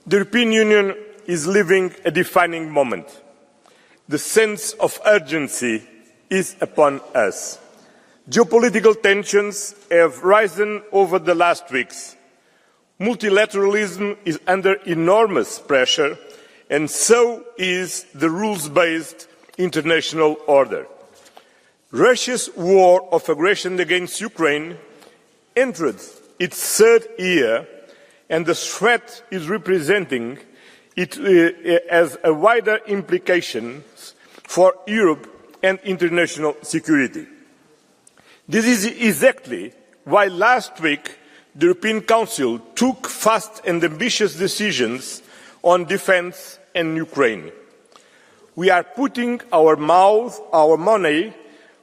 The European Union is living a defining moment. The sense of urgency is upon us. Geopolitical tensions have risen over the last weeks. Multilateralism is under enormous pressure, and so is the rules-based international order. Russia's war of aggression against Ukraine entered its third year, and the threat is representing it as a wider implications for Europe and international security. This is exactly why last week the European Council took fast and ambitious decisions on defence and Ukraine. We are putting our money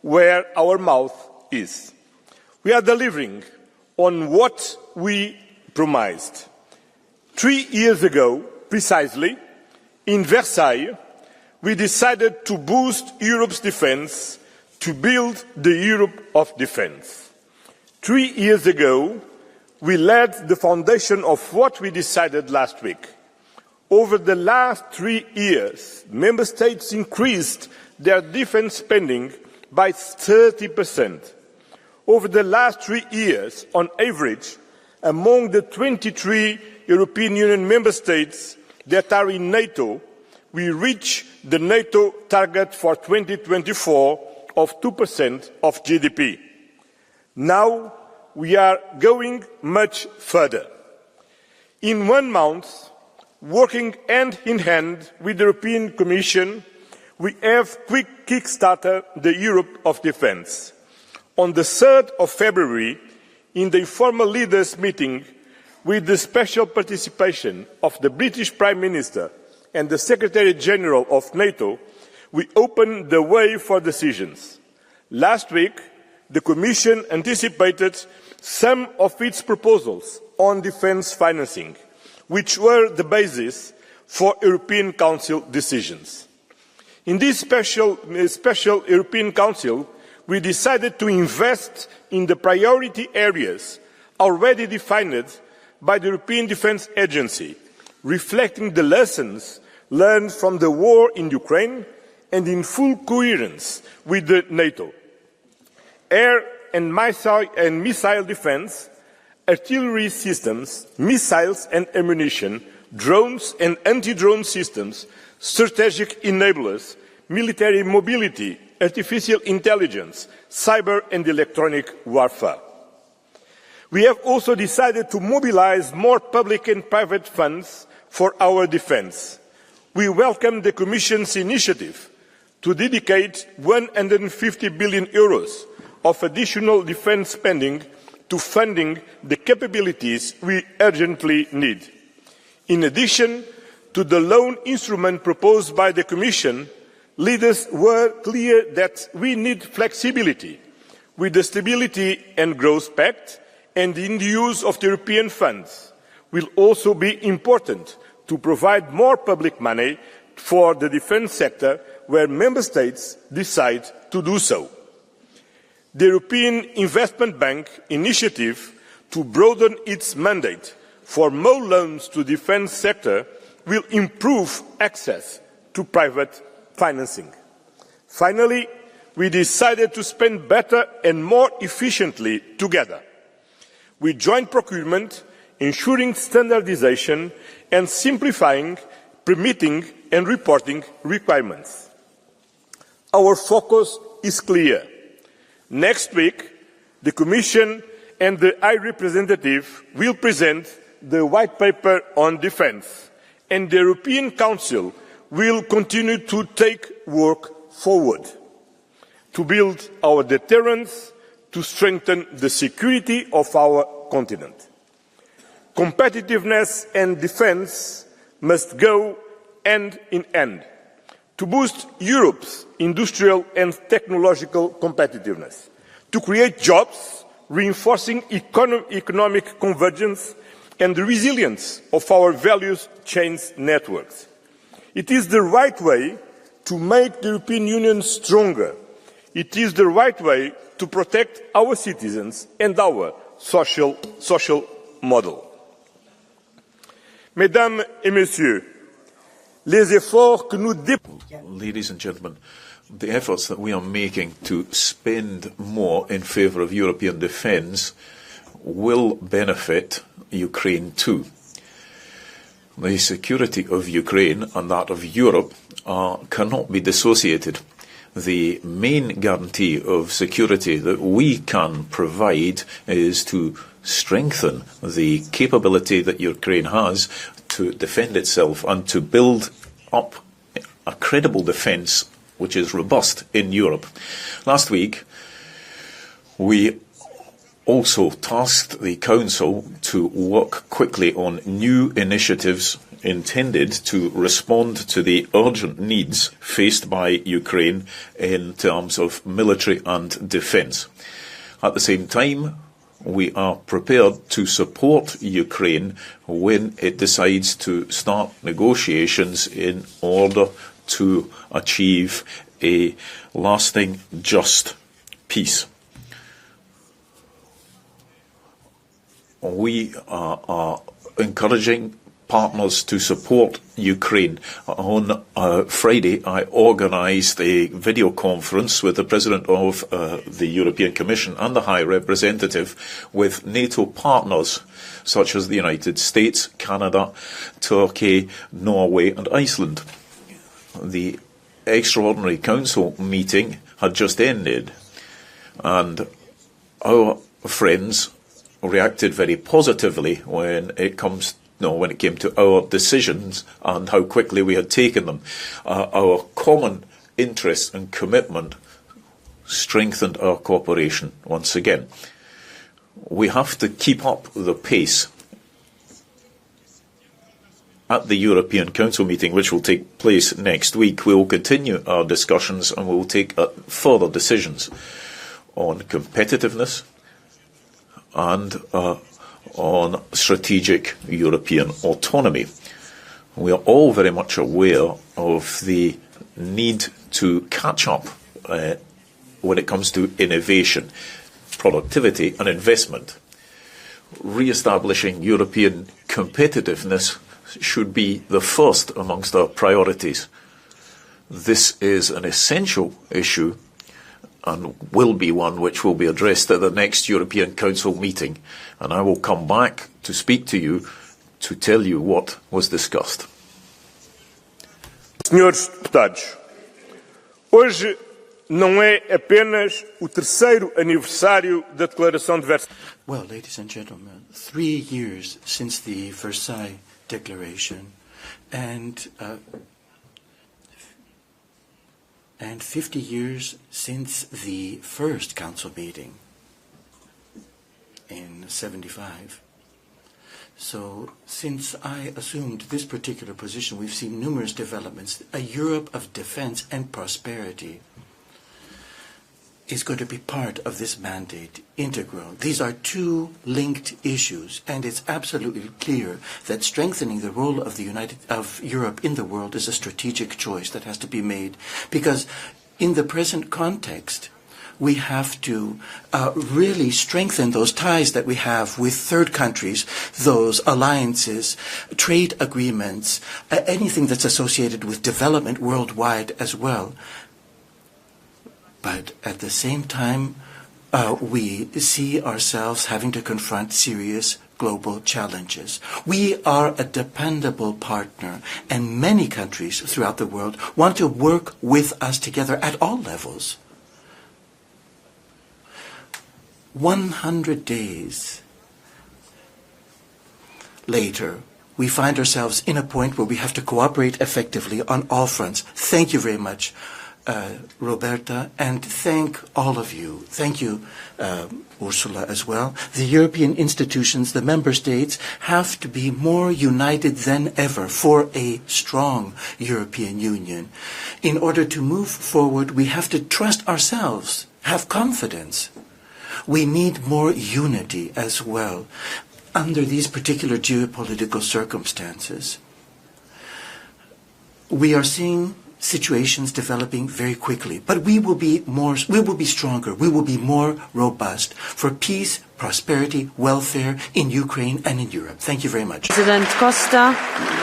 where our mouth is. We are delivering on what we promised. 3 years ago, precisely, in Versailles, we decided to boost Europe's defence, to build the Europe of defence. 3 years ago, we laid the foundation of what we decided last week. Over the last 3 years, Member States increased their defence spending by 30%. Over the last 3 years, on average, among the 23 European Union Member States that are in NATO, we reach the NATO target for 2024 of 2% of GDP. Now we are going much further. In 1 month, working hand in hand with the European Commission, we have kick-started the Europe of Defence. On the 3rd of February, in the informal leaders' meeting, with the special participation of the British Prime Minister and the Secretary-General of NATO, we opened the way for decisions. Last week, the Commission anticipated some of its proposals on defence financing, which were the basis for European Council decisions. In this special European Council, we decided to invest in the priority areas already defined by the European Defence Agency, reflecting the lessons learned from the war in Ukraine and in full coherence with NATO. Air and missile defence, artillery systems, missiles and ammunition, drones and anti-drone systems, strategic enablers, military mobility, artificial intelligence, cyber and electronic warfare. We have also decided to mobilise more public and private funds for our defence. We welcome the Commission's initiative to dedicate €150 billion of additional defence spending to funding the capabilities we urgently need. In addition to the loan instrument proposed by the Commission, leaders were clear that we need flexibility with the Stability and Growth Pact, and in the use of the European funds will also be important to provide more public money for the defence sector where Member States decide to do so. The European Investment Bank initiative to broaden its mandate for more loans to the defence sector will improve access to private financing. Finally, we decided to spend better and more efficiently together. With joint procurement, ensuring standardisation and simplifying permitting and reporting requirements. Our focus is clear. Next week, the Commission and the High Representative will present the White Paper on Defence, and the European Council will continue to take work forward to build our deterrence, to strengthen the security of our continent. Competitiveness and defence must go hand in hand to boost Europe's industrial and technological competitiveness, to create jobs, reinforcing economic convergence and the resilience of our values chains networks. It is the right way to make the European Union stronger. It is the right way to protect our citizens and our social model. Mesdames et Messieurs, les efforts que nous Ladies and gentlemen, the efforts that we are making to spend more in favour of European defence will benefit Ukraine too. The security of Ukraine and that of Europe cannot be dissociated. The main guarantee of security that we can provide is to strengthen the capability that Ukraine has to defend itself and to build up a credible defence which is robust in Europe. Last week, we also tasked the Council to work quickly on new initiatives intended to respond to the urgent needs faced by Ukraine in terms of military and defence. At the same time, we are prepared to support Ukraine when it decides to start negotiations in order to achieve a lasting, just peace. We are encouraging partners to support Ukraine. On Friday, I organised a video conference with the President of the European Commission and the High Representative with NATO partners such as the United States, Canada, Turkey, Norway and Iceland. The Extraordinary Council meeting had just ended and our friends reacted very positively when it came to our decisions and how quickly we had taken them. Our common interest and commitment strengthened our cooperation once again. We have to keep up the pace. At the European Council meeting, which will take place next week, we will continue our discussions and we will take further decisions on competitiveness and on strategic European autonomy. We are all very much aware of the need to catch up when it comes to innovation, productivity and investment. Re-establishing European competitiveness should be the first amongst our priorities. This is an essential issue and will be one which will be addressed at the next European Council meeting. And I will come back to speak to you to tell you what was discussed. Senhores deputados, hoje não é apenas o terceiro aniversário da Declaração de Versailles. Well, ladies and gentlemen, 3 years since the Versailles Declaration and 50 years since the first council meeting in 1975. So since I assumed this particular position, we've seen numerous developments. A Europe of defense and prosperity is going to be part of this mandate, integral. These are two linked issues, and it's absolutely clear that strengthening the role of Europe in the world is a strategic choice that has to be made, because in the present context, we have to really strengthen those ties that we have with third countries, those alliances, trade agreements, anything that's associated with development worldwide as well. But at the same time, we see ourselves having to confront serious global challenges. We are a dependable partner, and many countries throughout the world want to work with us together at all levels. 100 days later, we find ourselves in a point where we have to cooperate effectively on all fronts. Thank you very much, Roberta, and thank all of you. Thank you, Ursula, as well. The European institutions, the member states, have to be more united than ever for a strong European Union. In order to move forward, we have to trust ourselves, have confidence. We need more unity as well under these particular geopolitical circumstances. We are seeing situations developing very quickly, but we will be stronger, we will be more robust for peace, prosperity, welfare in Ukraine and in Europe. Thank you very much. President Costa.